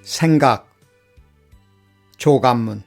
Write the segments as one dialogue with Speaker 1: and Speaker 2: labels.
Speaker 1: 생각 조감문.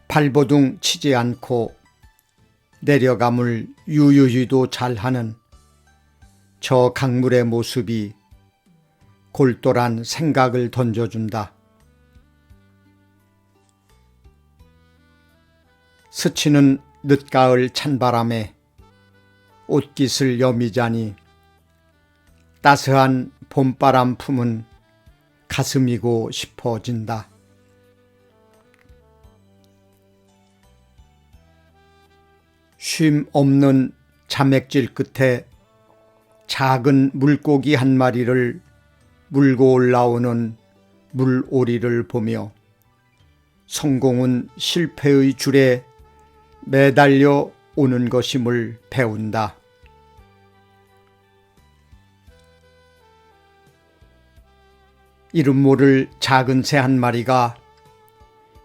Speaker 1: 발버둥 치지 않고 내려감을 유유히도 잘하는 저 강물의 모습이 골똘한 생각을 던져준다. 스치는 늦가을 찬바람에 옷깃을 여미자니 따스한 봄바람 품은 가슴이고 싶어진다. 쉼 없는 자맥질 끝에 작은 물고기 한 마리를 물고 올라오는 물오리를 보며 성공은 실패의 줄에 매달려 오는 것임을 배운다. 이름 모를 작은 새 한 마리가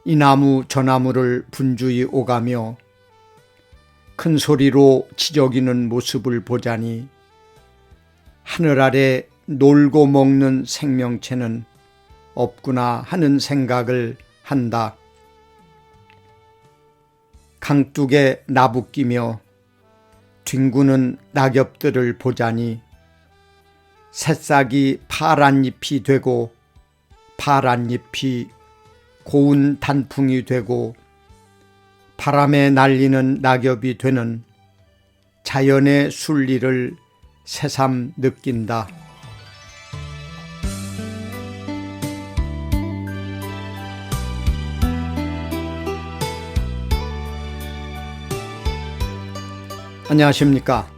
Speaker 1: 이 나무 저 나무를 분주히 오가며 큰 소리로 지저귀는 모습을 보자니 하늘 아래 놀고 먹는 생명체는 없구나 하는 생각을 한다. 강둑에 나부끼며 뒹구는 낙엽들을 보자니 새싹이 파란 잎이 되고 파란 잎이 고운 단풍이 되고 바람에 날리는 낙엽이 되는 자연의 순리를 새삼 느낀다. 안녕하십니까?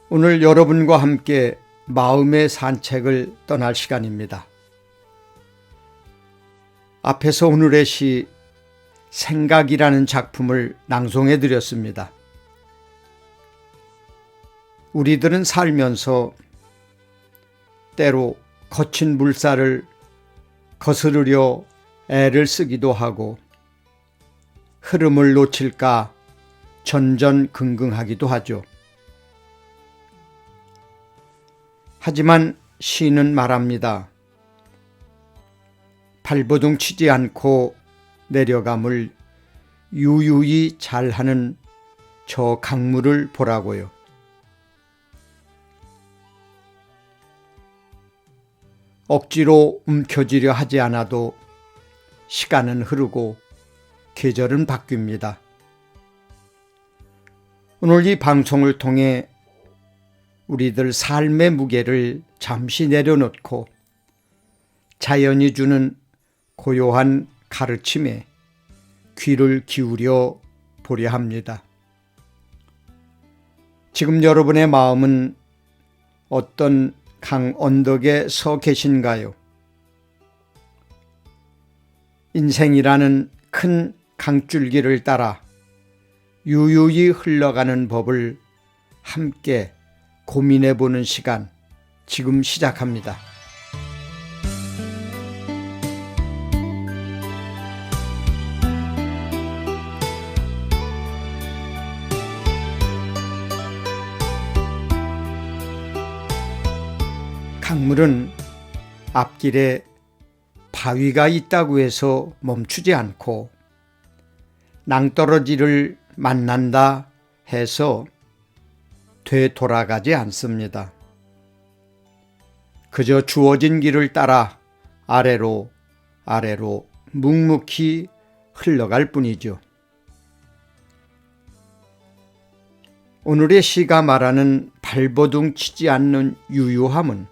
Speaker 1: 오늘 여러분과 함께 마음의 산책을 떠날 시간입니다. 앞에서 오늘의 시 생각이라는 작품을 낭송해 드렸습니다. 우리들은 살면서 때로 거친 물살을 거스르려 애를 쓰기도 하고 흐름을 놓칠까 전전긍긍하기도 하죠. 하지만 시는 말합니다. 발버둥 치지 않고 내려감을 유유히 잘하는 저 강물을 보라고요. 억지로 움켜쥐려 하지 않아도 시간은 흐르고 계절은 바뀝니다. 오늘 이 방송을 통해 우리들 삶의 무게를 잠시 내려놓고 자연이 주는 고요한 가르침에 귀를 기울여 보려 합니다. 지금 여러분의 마음은 어떤 강 언덕에 서 계신가요? 인생이라는 큰 강줄기를 따라 유유히 흘러가는 법을 함께 고민해 보는 시간 지금 시작합니다. 강물은 앞길에 바위가 있다고 해서 멈추지 않고 낭떠러지를 만난다 해서 되돌아가지 않습니다. 그저 주어진 길을 따라 아래로 묵묵히 흘러갈 뿐이죠. 오늘의 시가 말하는 발버둥 치지 않는 유유함은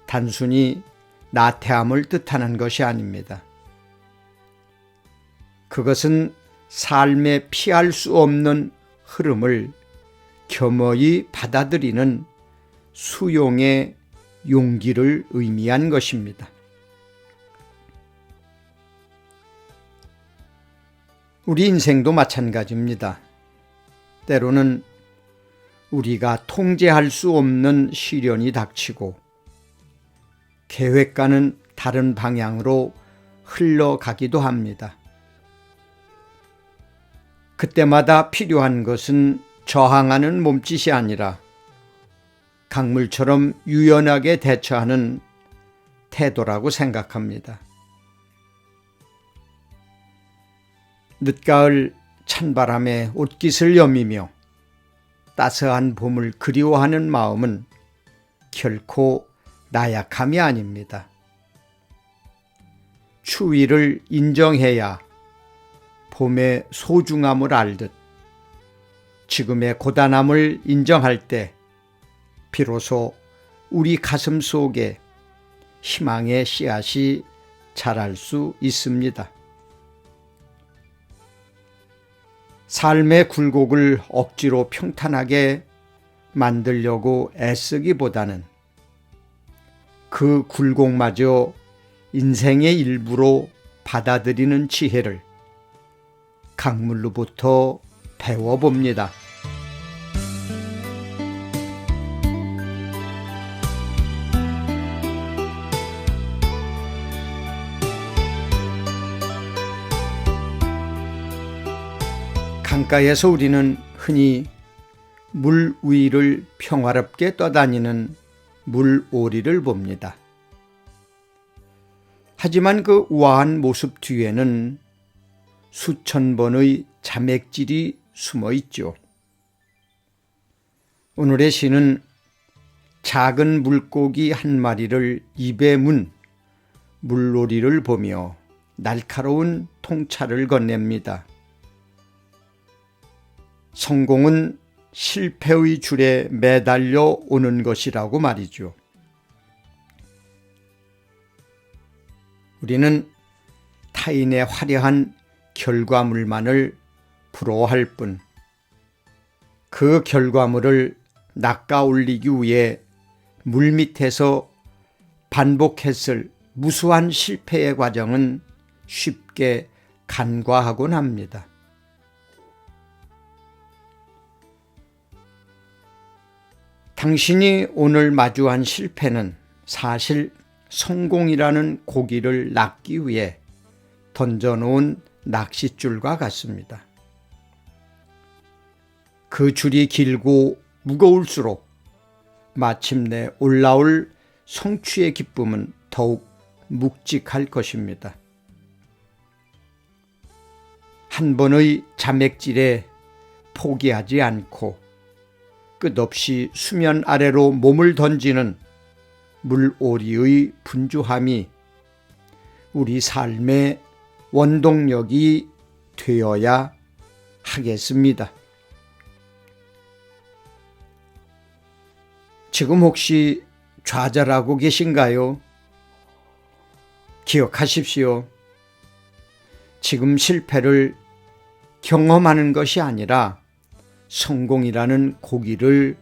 Speaker 1: 단순히 나태함을 뜻하는 것이 아닙니다. 그것은 삶에 피할 수 없는 흐름을 겸허히 받아들이는 수용의 용기를 의미한 것입니다. 우리 인생도 마찬가지입니다. 때로는 우리가 통제할 수 없는 시련이 닥치고 계획과는 다른 방향으로 흘러가기도 합니다. 그때마다 필요한 것은 저항하는 몸짓이 아니라 강물처럼 유연하게 대처하는 태도라고 생각합니다. 늦가을 찬바람에 옷깃을 여미며 따스한 봄을 그리워하는 마음은 결코 나약함이 아닙니다. 추위를 인정해야 봄의 소중함을 알듯 지금의 고단함을 인정할 때 비로소 우리 가슴 속에 희망의 씨앗이 자랄 수 있습니다. 삶의 굴곡을 억지로 평탄하게 만들려고 애쓰기보다는 그 굴곡마저 인생의 일부로 받아들이는 지혜를 강물로부터 배워봅니다. 강가에서 우리는 흔히 물 위를 평화롭게 떠다니는 물오리를 봅니다. 하지만 그 우아한 모습 뒤에는 수천 번의 자맥질이 숨어 있죠. 오늘의 시는 작은 물고기 한 마리를 입에 문 물오리를 보며 날카로운 통찰을 건넵니다. 성공은 실패의 줄에 매달려 오는 것이라고 말이죠. 우리는 타인의 화려한 결과물만을 부러워할 뿐 그 결과물을 낚아 올리기 위해 물밑에서 반복했을 무수한 실패의 과정은 쉽게 간과하곤 합니다. 당신이 오늘 마주한 실패는 사실 성공이라는 고기를 낚기 위해 던져놓은 낚싯줄과 같습니다. 그 줄이 길고 무거울수록 마침내 올라올 성취의 기쁨은 더욱 묵직할 것입니다. 한 번의 자맥질에 포기하지 않고 끝없이 수면 아래로 몸을 던지는 물오리의 분주함이 우리 삶의 원동력이 되어야 하겠습니다. 지금 혹시 좌절하고 계신가요? 기억하십시오. 지금 실패를 경험하는 것이 아니라 성공이라는 고기를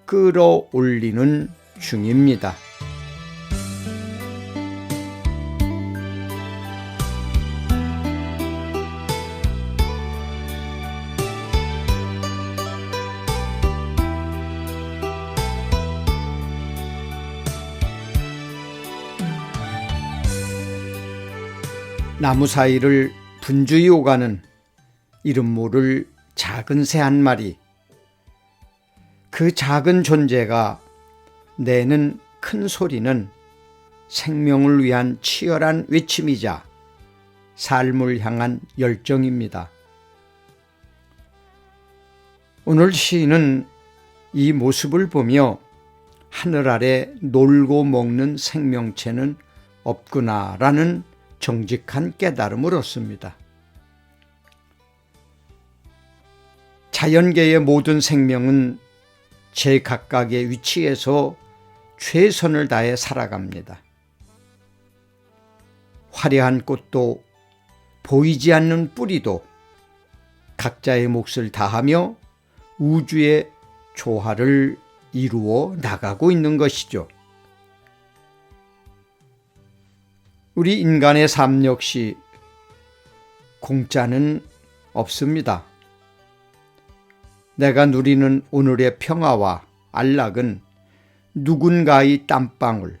Speaker 1: 끌어올리는 중입니다. 나무 사이를 분주히 오가는 이름 모를 작은 새 한 마리. 그 작은 존재가 내는 큰 소리는 생명을 위한 치열한 외침이자 삶을 향한 열정입니다. 오늘 시인은 이 모습을 보며 하늘 아래 놀고 먹는 생명체는 없구나라는 정직한 깨달음을 얻습니다. 자연계의 모든 생명은 제각각의 위치에서 최선을 다해 살아갑니다. 화려한 꽃도 보이지 않는 뿌리도 각자의 몫을 다하며 우주의 조화를 이루어 나가고 있는 것이죠. 우리 인간의 삶 역시 공짜는 없습니다. 내가 누리는 오늘의 평화와 안락은 누군가의 땀방울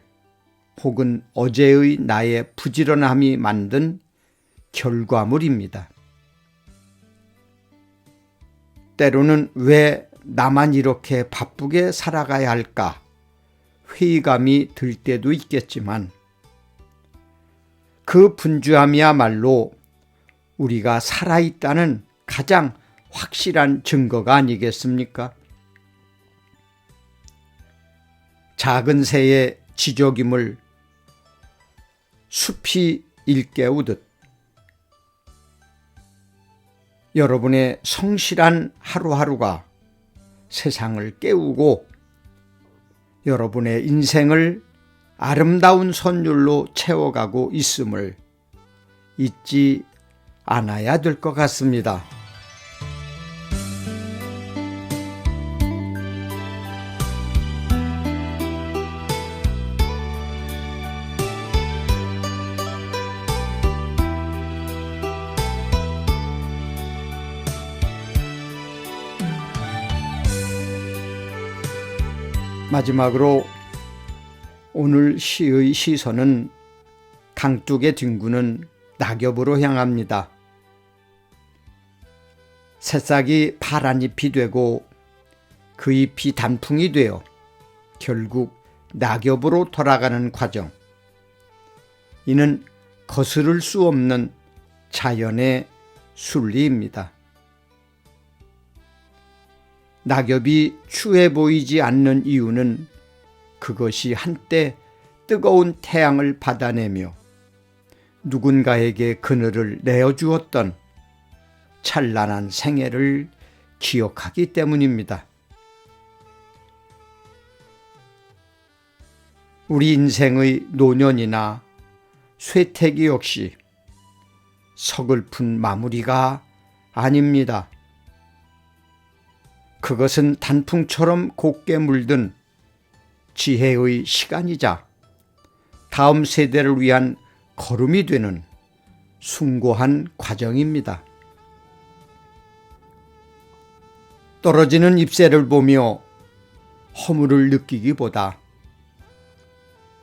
Speaker 1: 혹은 어제의 나의 부지런함이 만든 결과물입니다. 때로는 왜 나만 이렇게 바쁘게 살아가야 할까 회의감이 들 때도 있겠지만 그 분주함이야말로 우리가 살아있다는 가장 확실한 증거가 아니겠습니까? 작은 새의 지저귀물 숲이 일깨우듯 여러분의 성실한 하루하루가 세상을 깨우고 여러분의 인생을 아름다운 선율로 채워가고 있음을 잊지 않아야 될 것 같습니다. 마지막으로 오늘 시의 시선은 강둑에 뒹구는 낙엽으로 향합니다. 새싹이 파란 잎이 되고 그 잎이 단풍이 되어 결국 낙엽으로 돌아가는 과정. 이는 거스를 수 없는 자연의 순리입니다. 낙엽이 추해 보이지 않는 이유는 그것이 한때 뜨거운 태양을 받아내며 누군가에게 그늘을 내어주었던 찬란한 생애를 기억하기 때문입니다. 우리 인생의 노년이나 쇠퇴기 역시 서글픈 마무리가 아닙니다. 그것은 단풍처럼 곱게 물든 지혜의 시간이자 다음 세대를 위한 걸음이 되는 숭고한 과정입니다. 떨어지는 잎새를 보며 허물을 느끼기보다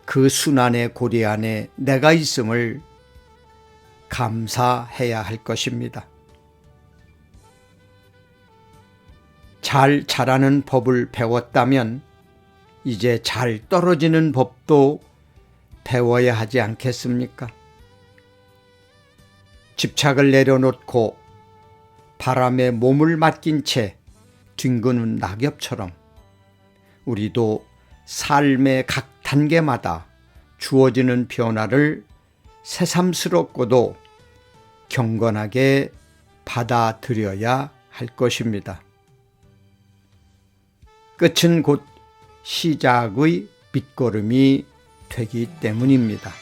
Speaker 1: 그 순환의 고리 안에 내가 있음을 감사해야 할 것입니다. 잘 자라는 법을 배웠다면 이제 잘 떨어지는 법도 배워야 하지 않겠습니까? 집착을 내려놓고 바람에 몸을 맡긴 채 뒹구는 낙엽처럼 우리도 삶의 각 단계마다 주어지는 변화를 새삼스럽고도 경건하게 받아들여야 할 것입니다. 끝은 곧 시작의 밑거름이 되기 때문입니다.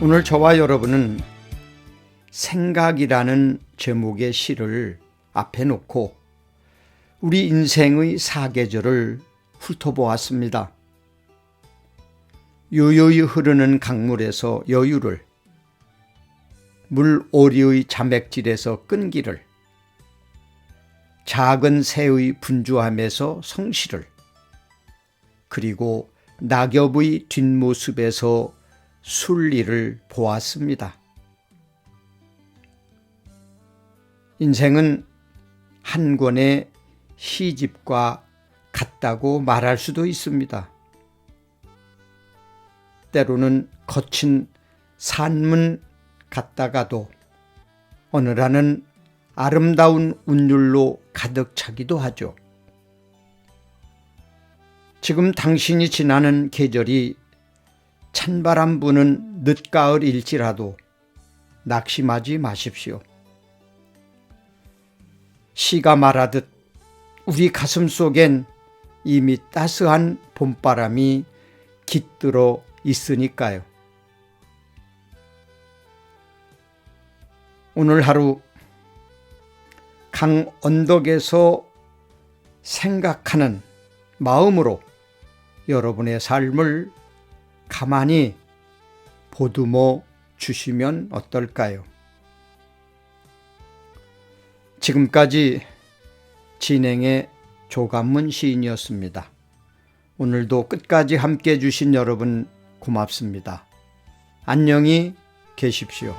Speaker 1: 오늘 저와 여러분은 생각이라는 제목의 시를 앞에 놓고 우리 인생의 사계절을 훑어보았습니다. 요요히 흐르는 강물에서 여유를, 물오리의 자맥질에서 끈기를, 작은 새의 분주함에서 성실을, 그리고 낙엽의 뒷모습에서 순리를 보았습니다. 인생은 한 권의 시집과 같다고 말할 수도 있습니다. 때로는 거친 산문 같다가도 어느라는 아름다운 운율로 가득 차기도 하죠. 지금 당신이 지나는 계절이 찬바람 부는 늦가을일지라도 낙심하지 마십시오. 시가 말하듯 우리 가슴 속엔 이미 따스한 봄바람이 깃들어 있으니까요. 오늘 하루 강 언덕에서 생각하는 마음으로 여러분의 삶을 가만히 보듬어 주시면 어떨까요? 지금까지 진행의 조감문 시인이었습니다. 오늘도 끝까지 함께 해주신 여러분 고맙습니다. 안녕히 계십시오.